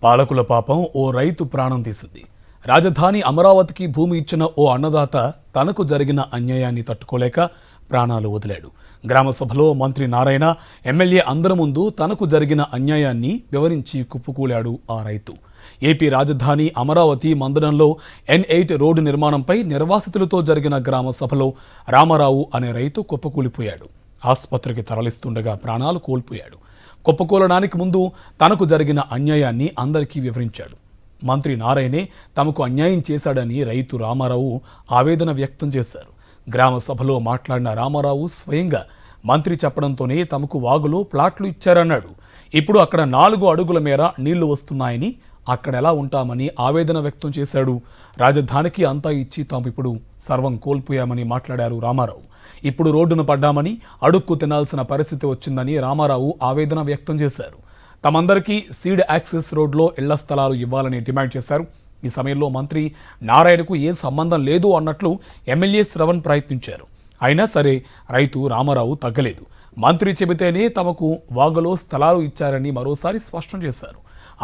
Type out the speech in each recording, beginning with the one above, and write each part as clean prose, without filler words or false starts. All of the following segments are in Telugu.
పాలకుల పాపం ఓ రైతు ప్రాణం తీసింది. రాజధాని అమరావతికి భూమి ఇచ్చిన ఓ అన్నదాత తనకు జరిగిన అన్యాయాన్ని తట్టుకోలేక ప్రాణాలు వదిలాడు. గ్రామ సభలో మంత్రి నారాయణ, ఎమ్మెల్యే అందరి ముందు తనకు జరిగిన అన్యాయాన్ని వివరించి కుప్పకూలాడు ఆ రైతు. ఏపీ రాజధాని అమరావతి మందడంలో N8 రోడ్డు నిర్మాణంపై నిర్వాసితులతో జరిగిన గ్రామ సభలో రామారావు అనే రైతు కుప్పకూలిపోయాడు. ఆసుపత్రికి తరలిస్తుండగా ప్రాణాలు కోల్పోయాడు. కుప్పకూలడానికి ముందు తనకు జరిగిన అన్యాయాన్ని అందరికీ వివరించాడు. మంత్రి నారాయణే తమకు అన్యాయం చేశాడని రైతు రామారావు ఆవేదన వ్యక్తం చేశారు. గ్రామ సభలో మాట్లాడిన రామారావు స్వయంగా మంత్రి చెప్పడంతోనే తమకు వాగులో ప్లాట్లు ఇచ్చారన్నాడు. ఇప్పుడు అక్కడ 4 అడుగుల మేర నీళ్లు వస్తున్నాయని, అక్కడెలా ఉంటామని ఆవేదన వ్యక్తం చేశాడు. రాజధానికి అంతా ఇచ్చి తాము ఇప్పుడు సర్వం కోల్పోయామని మాట్లాడారు రామారావు. ఇప్పుడు రోడ్డును పడ్డామని, అడుక్కు తినాల్సిన పరిస్థితి వచ్చిందని రామారావు ఆవేదన వ్యక్తం చేశారు. తమందరికీ సీడ్ యాక్సెస్ రోడ్లో ఇళ్ల స్థలాలు ఇవ్వాలని డిమాండ్ చేశారు. ఈ సమయంలో మంత్రి నారాయణకు ఏం సంబంధం లేదు అన్నట్లు ఎమ్మెల్యే శ్రవణ్ ప్రయత్నించారు. అయినా సరే రైతు రామారావు తగ్గలేదు. మంత్రి చెబితేనే తమకు వాగులో స్థలాలు ఇచ్చారని మరోసారి స్పష్టం చేశారు.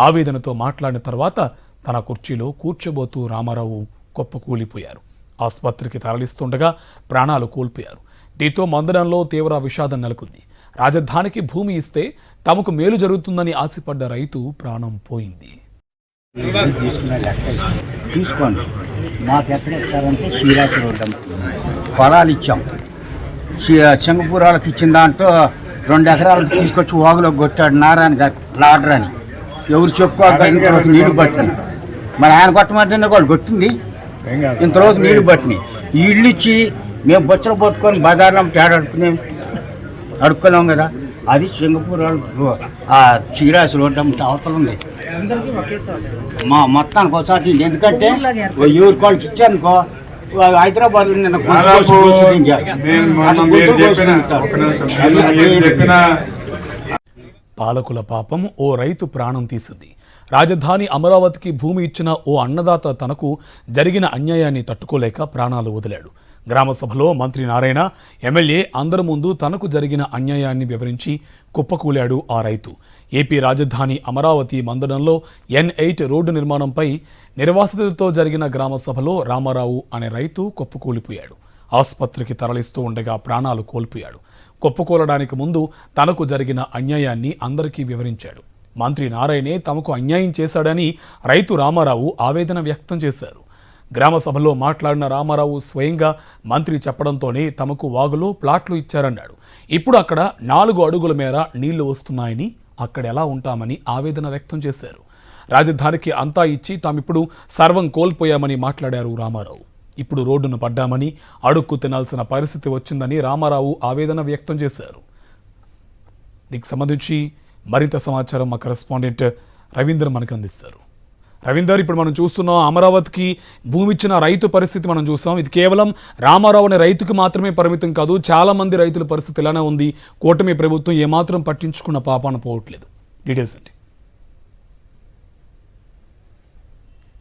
ఆవేదనతో మాట్లాడిన తర్వాత తన కుర్చీలో కూర్చోబోతూ రామారావు కుప్పకూలిపోయారు. ఆసుపత్రికి తరలిస్తుండగా ప్రాణాలు కోల్పోయారు. దీంతో మందడంలో తీవ్ర విషాదం నెలకొంది. రాజధానికి భూమి ఇస్తే తమకు మేలు జరుగుతుందని ఆశపడ్డ రైతు ప్రాణం పోయింది. తీసుకోండి, మాకు ఎక్కడ ఇస్తారంటే శ్రీరాశి రోడ్డు పొలాలు ఇచ్చాం. సింగపూరాలకు ఇచ్చిన దాంట్లో 2 ఎకరాలు తీసుకొచ్చి వాగులో కొట్టాడు నారాయణ గారు లాడర్ అని. ఎవరు చెప్పుకోవాలి, ఇంతరోజు నీళ్లు పట్టినాయి. మరి ఆయన కొట్టమంటేనే వాళ్ళు కొట్టింది. ఇంతరోజు నీళ్లు పట్టినాయి. ఈ ఇళ్ళు ఇచ్చి మేము బొచ్చలు పట్టుకొని బజార్లో తేడా అడుక్కున్నాం కదా. అది సింగపూర్ ఆ శ్రీరాశి రోడ్డు అవతల ఉంది. మొత్తానికి ఒకసారి ఎందుకంటే ఎవరి వాళ్ళకి ఇచ్చానుకో, హైదరాబాద్ పాలకుల పాపం ఓ రైతు ప్రాణం తీసింది. రాజధాని అమరావతికి భూమి ఇచ్చిన ఓ అన్నదాత తనకు జరిగిన అన్యాయాన్ని తట్టుకోలేక ప్రాణాలు వదిలాడు. గ్రామ సభలో మంత్రి నారాయణ, ఎమ్మెల్యే అందరి ముందు తనకు జరిగిన అన్యాయాన్ని వివరించి కుప్పకూలాడు ఆ రైతు. ఏపీ రాజధాని అమరావతి మందడంలో N8 రోడ్డు నిర్మాణంపై నిర్వాసితులతో జరిగిన గ్రామ సభలో రామారావు అనే రైతు కుప్పకూలిపోయాడు. ఆసుపత్రికి తరలిస్తూ ఉండగా ప్రాణాలు కోల్పోయాడు. కుప్పకూలడానికి ముందు తనకు జరిగిన అన్యాయాన్ని అందరికీ వివరించాడు. మంత్రి నారాయణే తమకు అన్యాయం చేశాడని రైతు రామారావు ఆవేదన వ్యక్తం చేశారు. గ్రామ సభలో మాట్లాడిన రామారావు స్వయంగా మంత్రి చెప్పడంతోనే తమకు వాగులో ప్లాట్లు ఇచ్చారన్నాడు. ఇప్పుడు అక్కడ 4 అడుగుల మేర నీళ్లు వస్తున్నాయని, అక్కడ ఎలా ఉంటామని ఆవేదన వ్యక్తం చేశారు. రాజధానికి అంతా ఇచ్చి తామిప్పుడు సర్వం కోల్పోయామని మాట్లాడారు రామారావు. ఇప్పుడు రోడ్డును పడ్డామని, అడుక్కు తినాల్సిన పరిస్థితి వచ్చిందని రామారావు ఆవేదన వ్యక్తం చేశారు. దీనికి సంబంధించి మరింత సమాచారం మా కరెస్పాండెంట్ రవీందర్ మనకు అందిస్తారు. రవీందర్, ఇప్పుడు మనం చూస్తున్నాం అమరావతికి భూమి ఇచ్చిన రైతు పరిస్థితి మనం చూస్తాం. ఇది కేవలం రామారావు అనే రైతుకు మాత్రమే పరిమితం కాదు, చాలా మంది రైతుల పరిస్థితి ఇలానే ఉంది. కూటమి ప్రభుత్వం ఏమాత్రం పట్టించుకున్న పాపాన పోవట్లేదు. డీటెయిల్స్ ఏంటి?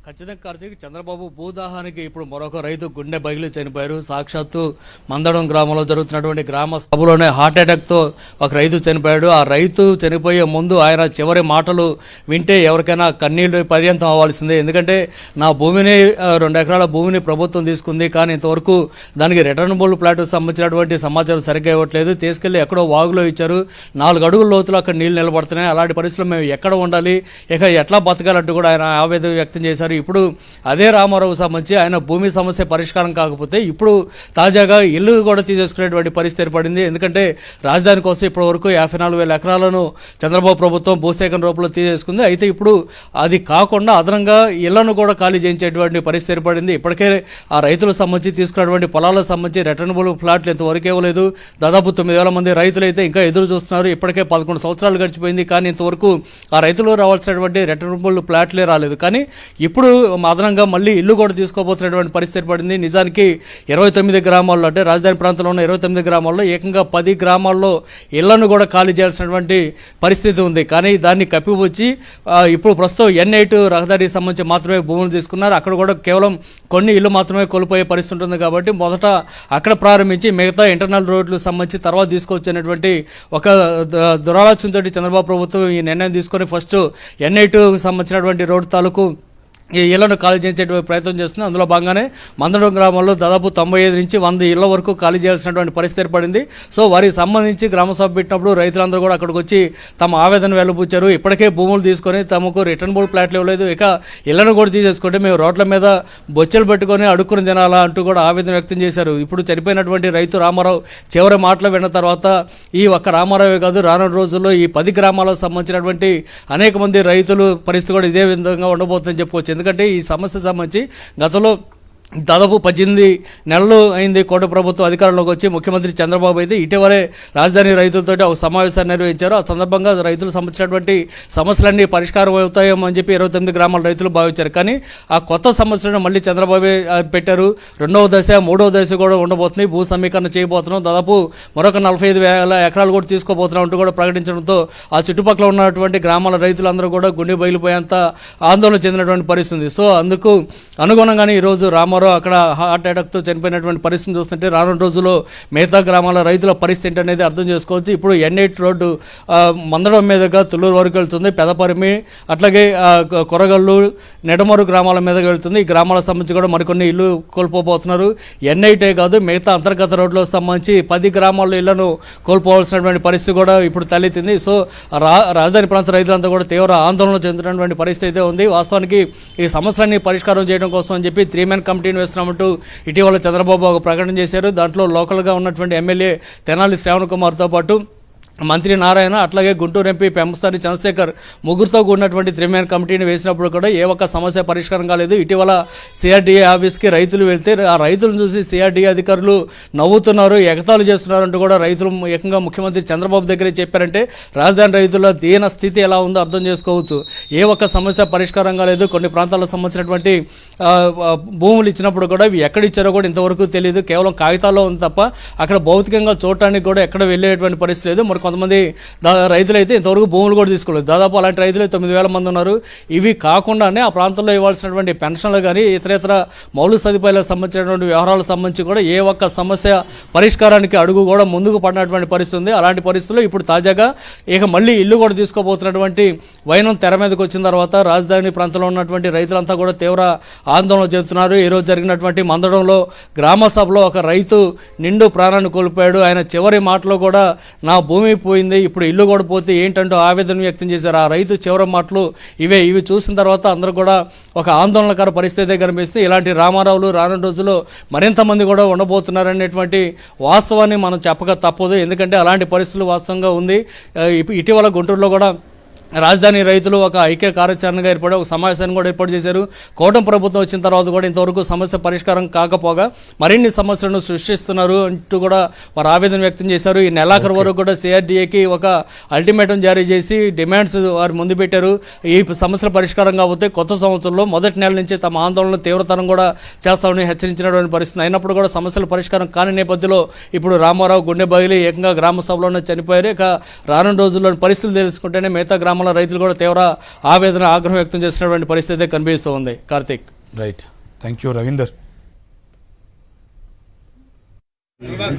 ఖచ్చితంగా కార్తీక్, చంద్రబాబు భూదాహానికి ఇప్పుడు మరొక రైతు గుండె బగిలి చనిపోయారు. సాక్షాత్తు మందడం గ్రామంలో జరుగుతున్నటువంటి గ్రామ సభలోనే హార్ట్ అటాక్తో ఒక రైతు చనిపోయాడు. ఆ రైతు చనిపోయే ముందు ఆయన చివరి మాటలు వింటే ఎవరికైనా కన్నీళ్ళు పర్యంతం అవ్వాల్సిందే. ఎందుకంటే నా భూమిని 2 ఎకరాల భూమిని ప్రభుత్వం తీసుకుంది, కానీ ఇంతవరకు దానికి రిటర్నబుల్ ప్లాట్కు సంబంధించినటువంటి సమాచారం సరిగ్గా ఇవ్వట్లేదు. తీసుకెళ్లి ఎక్కడో వాగులో ఇచ్చారు. 4 అడుగుల లోతులు అక్కడ నీళ్లు నిలబడుతున్నాయి. అలాంటి పరిస్థితుల్లో మేము ఎక్కడ ఉండాలి, ఇక ఎట్లా బతకాలంటూ కూడా ఆయన ఆవేదన వ్యక్తం చేశారు. ఇప్పుడు అదే రామారావు సంబంధించి ఆయన భూమి సమస్య పరిష్కారం కాకపోతే ఇప్పుడు తాజాగా ఇల్లు కూడా తీసేసుకునేటువంటి పరిస్థితి ఏర్పడింది. ఎందుకంటే రాజధాని కోసం ఇప్పటి వరకు 54,000 ఎకరాలను చంద్రబాబు ప్రభుత్వం భూసేకరణ రూపంలో తీసేసుకుంది. అయితే ఇప్పుడు అది కాకుండా అదనంగా ఇళ్లను కూడా ఖాళీ చేయించేటువంటి పరిస్థితి ఏర్పడింది. ఇప్పటికే ఆ రైతులకు సంబంధించి తీసుకున్నటువంటి పొలాలకు సంబంధించి రిటర్నబుల్ ప్లాట్లు ఇంతవరకు ఇవ్వలేదు. దాదాపు 9,000 మంది రైతులు అయితే ఇంకా ఎదురు చూస్తున్నారు. ఇప్పటికే 11 సంవత్సరాలు గడిచిపోయింది, కానీ ఇంతవరకు ఆ రైతులు రావాల్సినటువంటి రిటర్నబుల్ ప్లాట్లే రాలేదు. కానీ ఇప్పుడు ఇప్పుడు అదనంగా మళ్ళీ ఇల్లు కూడా తీసుకోబోతున్నటువంటి పరిస్థితి ఏర్పడింది. నిజానికి 29 గ్రామాల్లో, అంటే రాజధాని ప్రాంతంలో ఉన్న 29 గ్రామాల్లో ఏకంగా 10 గ్రామాల్లో ఇళ్లను కూడా ఖాళీ చేయాల్సినటువంటి పరిస్థితి ఉంది. కానీ దాన్ని కప్పిపుచ్చి ఇప్పుడు ప్రస్తుతం N8 రహదారికి సంబంధించి మాత్రమే భూములు తీసుకున్నారు. అక్కడ కూడా కేవలం కొన్ని ఇల్లు మాత్రమే కోల్పోయే పరిస్థితి ఉంటుంది. కాబట్టి మొదట అక్కడ ప్రారంభించి మిగతా ఇంటర్నల్ రోడ్లకు సంబంధించి తర్వాత తీసుకొచ్చినటువంటి ఒక దురాలోచనతో చంద్రబాబు ప్రభుత్వం ఈ నిర్ణయం తీసుకొని ఫస్ట్ N8 సంబంధించినటువంటి రోడ్డు తాలూకు ఈ ఇళ్లను ఖాళీ చేసే ప్రయత్నం చేస్తుంది. అందులో భాగంగానే మందడం గ్రామంలో దాదాపు 95 నుంచి 100 ఇళ్ల వరకు ఖాళీ చేయాల్సినటువంటి పరిస్థితి ఏర్పడింది. సో వారికి సంబంధించి గ్రామసభ పెట్టినప్పుడు రైతులందరూ కూడా అక్కడికి వచ్చి తమ ఆవేదన వెలుబుచ్చారు. ఇప్పటికే భూములు తీసుకొని తమకు రిటర్నబుల్ ప్లాట్లు ఇవ్వలేదు, ఇక ఇళ్లను కూడా తీసేసుకుంటే మేము రోడ్ల మీద బొచ్చెలు పెట్టుకొని అడుక్కుని తినాలా అంటూ కూడా ఆవేదన వ్యక్తం చేశారు. ఇప్పుడు చనిపోయినటువంటి రైతు రామారావు చివరి మాటలు విన్న తర్వాత ఈ ఒక్క రామారావే కాదు, రానున్న రోజుల్లో ఈ 10 గ్రామాలకు సంబంధించినటువంటి అనేక మంది రైతులు పరిస్థితి కూడా ఇదే విధంగా ఉండబోతుందని చెప్పుకోవచ్చు. ఎందుకంటే ఈ సమస్య సంబంధించి గతంలో దాదాపు 18 నెలలు అయింది కోట ప్రభుత్వం అధికారంలోకి వచ్చి. ముఖ్యమంత్రి చంద్రబాబు అయితే ఇటీవలే రాజధాని రైతులతో ఒక సమావేశాన్ని నిర్వహించారు. ఆ సందర్భంగా రైతులకు సంబంధించినటువంటి సమస్యలన్నీ పరిష్కారం అవుతాయేమని చెప్పి 29 గ్రామాల రైతులు భావించారు. కానీ ఆ కొత్త సమస్యలను మళ్ళీ చంద్రబాబు పెట్టారు. 2వ దశ 3వ దశ కూడా ఉండబోతుంది. భూ సమీకరణ చేయబోతున్నాం, దాదాపు మరొక 45,000 ఎకరాలు కూడా తీసుకోబోతున్నాం అంటూ కూడా ప్రకటించడంతో ఆ చుట్టుపక్కల ఉన్నటువంటి గ్రామాల రైతులందరూ కూడా గుండె బయలుపోయేంత ఆందోళన చెందినటువంటి పరిస్థితి ఉంది. సో అందుకు అనుగుణంగానే ఈరోజు రామారావు అక్కడ హార్ట్ అటాక్తో చనిపోయినటువంటి పరిస్థితిని చూస్తుంటే రానున్న రోజుల్లో మిగతా గ్రామాల రైతుల పరిస్థితి ఏంటనేది అర్థం చేసుకోవచ్చు. ఇప్పుడు N8 రోడ్డు మందడం మీదుగా తుళ్ళూరు వరకు వెళ్తుంది, పెదపరిమి అట్లాగే కొరగల్లు నెడమరు గ్రామాల మీదకి వెళ్తుంది. ఈ గ్రామాలకు సంబంధించి కూడా మరికొన్ని ఇల్లు కోల్పోబోతున్నారు. N8 కాదు, మిగతా అంతర్గత రోడ్లకు సంబంధించి 10 గ్రామాల్లో ఇళ్లను కోల్పోవాల్సినటువంటి పరిస్థితి కూడా ఇప్పుడు తలెత్తింది. సో రాజధాని ప్రాంత రైతులంతా కూడా తీవ్ర ఆందోళన చెందుతున్నటువంటి పరిస్థితి అయితే ఉంది. వాస్తవానికి ఈ సమస్యలన్నీ పరిష్కారం చేయడం కోసం అని చెప్పి 3-man కమిటీ వేస్తున్నామంటూ ఇటీవల చంద్రబాబు ఒక ప్రకటన చేశారు. దాంట్లో లోకల్గా ఉన్నటువంటి ఎమ్మెల్యే తెనాలి శ్రావణ్ కుమార్తో పాటు మంత్రి నారాయణ అట్లాగే గుంటూరు ఎంపీ పెంపసాని చంద్రశేఖర్ ముగ్గురుతో కూడినటువంటి 3-man కమిటీని వేసినప్పుడు కూడా ఏ ఒక్క సమస్య పరిష్కారం కాలేదు. ఇటీవల CRDA ఆఫీస్కి రైతులు వెళ్తే ఆ రైతులను చూసి CRDA అధికారులు నవ్వుతున్నారు, ఎగతాళి చేస్తున్నారు అంటూ కూడా రైతులు ఏకంగా ముఖ్యమంత్రి చంద్రబాబు దగ్గరే చెప్పారంటే రాజధాని రైతుల దీన స్థితి ఎలా ఉందో అర్థం చేసుకోవచ్చు. ఏ ఒక్క సమస్య పరిష్కారం కాలేదు. కొన్ని ప్రాంతాలకు సంబంధించినటువంటి భూములు ఇచ్చినప్పుడు కూడా ఇవి ఎక్కడ ఇచ్చారో కూడా ఇంతవరకు తెలియదు. కేవలం కాగితాల్లో ఉంది తప్ప అక్కడ భౌతికంగా చూడటానికి కూడా ఎక్కడ వెళ్ళేటువంటి పరిస్థితి లేదు. మరి కొంతమంది రైతులు అయితే ఇంతవరకు భూములు కూడా తీసుకోలేదు. దాదాపు అలాంటి రైతులు 9,000 మంది ఉన్నారు. ఇవి కాకుండానే ఆ ప్రాంతంలో ఇవ్వాల్సినటువంటి పెన్షన్లు కానీ ఇతర మౌలిక సదుపాయాలకు సంబంధించినటువంటి వ్యవహారాలకు సంబంధించి కూడా ఏ ఒక్క సమస్య పరిష్కారానికి అడుగు కూడా ముందుకు పడినటువంటి పరిస్థితి ఉంది. అలాంటి పరిస్థితుల్లో ఇప్పుడు తాజాగా ఇక మళ్ళీ ఇల్లు కూడా తీసుకోబోతున్నటువంటి వైనం తెర మీదకి వచ్చిన తర్వాత రాజధాని ప్రాంతంలో ఉన్నటువంటి రైతులంతా కూడా తీవ్ర ఆందోళన చెందుతున్నారు. ఈరోజు జరిగినటువంటి మందడంలో గ్రామ సభలో ఒక రైతు నిండు ప్రాణాన్ని కోల్పోయాడు. ఆయన చివరి మాటలో కూడా నా భూమి పోయింది, ఇప్పుడు ఇల్లు కూడా పోతే ఏంటంటూ ఆవేదన వ్యక్తం చేశారు. ఆ రైతు చివరి మాటలు ఇవి చూసిన తర్వాత అందరూ కూడా ఒక ఆందోళనకర పరిస్థితి కనిపిస్తుంది. ఇలాంటి రామారావులు రానున్న రోజుల్లో మరింత మంది కూడా ఉండబోతున్నారనేటువంటి వాస్తవాన్ని మనం చెప్పక తప్పదు. ఎందుకంటే అలాంటి పరిస్థితులు వాస్తవంగా ఉంది. ఇటీవల గుంటూరులో కూడా రాజధాని రైతులు ఒక ఐక్య కార్యాచరణగా ఏర్పడి ఒక సమావేశాన్ని కూడా ఏర్పాటు చేశారు. కూటమి ప్రభుత్వం వచ్చిన తర్వాత కూడా ఇంతవరకు సమస్య పరిష్కారం కాకపోగా మరిన్ని సమస్యలను సృష్టిస్తున్నారు అంటూ కూడా వారు ఆవేదన వ్యక్తం చేశారు. ఈ నెలాఖరు వరకు కూడా CRDAకి ఒక అల్టిమేటం జారీ చేసి డిమాండ్స్ వారు ముందు పెట్టారు. ఈ సమస్యల పరిష్కారం కాకపోతే కొత్త సంవత్సరంలో మొదటి నెల నుంచి తమ ఆందోళన తీవ్రతరం కూడా చేస్తామని హెచ్చరించినటువంటి పరిస్థితి అయినప్పుడు కూడా సమస్యల పరిష్కారం కాని నేపథ్యంలో ఇప్పుడు రామారావు గుండె బగిలి ఏకంగా గ్రామ సభలోనే చనిపోయారు. ఇక రానున్న రోజుల్లోని పరిస్థితులు తెలుసుకుంటేనే మిగతా గ్రామాల రైతులు కూడా తీవ్ర ఆవేదన ఆగ్రహం వ్యక్తం చేసినటువంటి పరిస్థితి కనిపిస్తూ ఉంది. Karthik. Right, thank you Ravinder.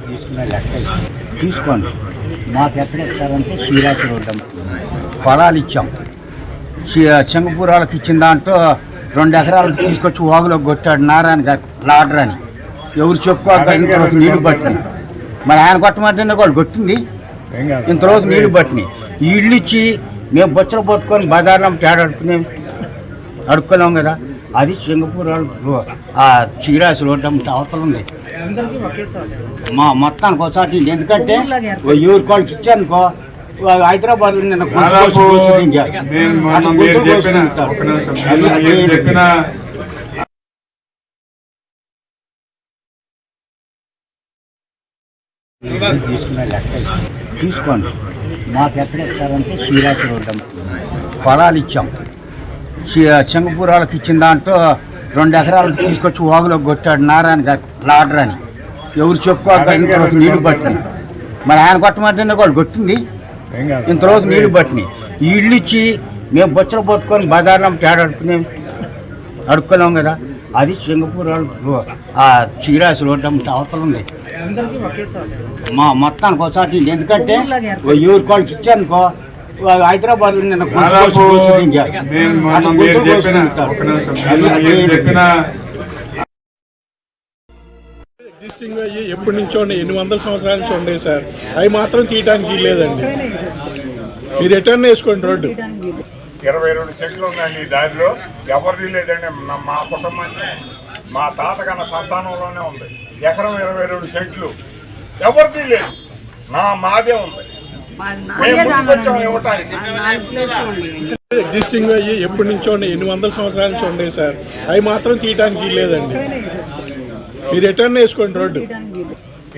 తీసుకునే లెక్క తీసుకోండి. మాకు ఎక్కడ ఇస్తారంటే శ్రీరాశి రోడ్డు పొలాలు ఇచ్చాం. సింగపూరాలకు ఇచ్చిన దాంట్లో 2 ఎకరాలు తీసుకొచ్చి వాగులో కొట్టాడు నారాయణ గారు లాడర్ అని. ఎవరు చెప్పుకోవాలి, ఇంతరోజు నీళ్లు పట్టినాయి. మరి ఆయన కొట్టమంటేనే వాళ్ళు కొట్టింది, ఇంతరోజు నీళ్లు పట్టినాయి. ఈ ఇల్లు ఇచ్చి మేము బొచ్చలు పట్టుకొని బజార్లో అడుక్కున్నాం కదా. అది సింగపూర్ ఆ శ్రీరాశి రోడ్డు అవతల ఉంది. మొత్తానికి ఒకసారి ఎందుకంటే ఎవరి వాళ్ళకి ఇచ్చానుకో హైదరాబాద్ నిన్న తీసుకునే లెక్క తీసుకోండి. మాకు ఎక్కడ ఇస్తారంటే శ్రీరాశి రోడ్డు పొలాలు ఇచ్చాం. సింగపూరాలకు ఇచ్చిన దాంట్లో 2 ఎకరాలు తీసుకొచ్చి వాగులో కొట్టాడు నారాయణ గారు లాడర్ అని. ఎవరు చెప్పుకోక ఇంత రోజు నీళ్లు పట్టినాయి. మరి ఆయన కొట్టమంటేనే వాళ్ళు కొట్టింది. ఇంత రోజు నీళ్లు పట్టినాయి. ఈ ఇల్లు ఇచ్చి మేము బొచ్చలు పట్టుకొని బజార్లో అడుక్కున్నాం కదా. అది సింగపూర్ వాళ్ళు ఆ చీరాసి రోడ్డు అవతల ఉంది. మా మొత్తానికి ఒకసారి ఎందుకంటే ఎవరి వాళ్ళకి ఇచ్చానుకో హైదరాబాద్ నిన్న ఎగ్జిస్టింగ్ అయ్యి ఎప్పటి నుంచో ఉన్నాయి, ఎన్ని వందల సంవత్సరాల నుంచి ఉండే సార్. అవి మాత్రం తీయటానికి లేదండి. మీరు రిటర్న్ వేసుకోండి రోడ్డు. 22 సెంట్లు ఉన్నాయండి ఈ దారిలో. ఎవరిది లేదండి. మా కుటుంబాన్ని మా తాతకన్న సంతానంలోనే ఉంది. ఎకరం 22 సెంట్లు ఎవరిది లేదు. మాదే ఉంది. మేము ముందుకొచ్చాం ఇవ్వటానికి. ఎగ్జిస్టింగ్ అయ్యి ఎప్పటి నుంచో ఉన్నాయి, ఎన్ని వందల సంవత్సరాల నుంచి ఉండే సార్. అవి మాత్రం తీయటానికి లేదండి. మీరు రిటర్న్ వేసుకోండి రోడ్డు.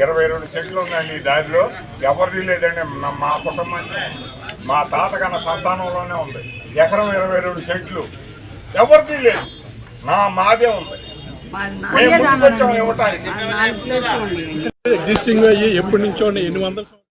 22 సెంట్లు ఉన్నాయండి ఈ దారిలో. ఎవరిది లేదండి. మా కుటుంబాన్ని మా తాతకన్న సంతానంలోనే ఉంది. ఎకరం 22 సెంట్లు ఎవరిది లేదు. మాదే ఉంది. మేము ముందుకొచ్చాం ఇవ్వటానికి. ఎగ్జిస్టింగ్ అయ్యి ఎప్పటి నుంచో ఉన్నాయి, ఎన్ని వందల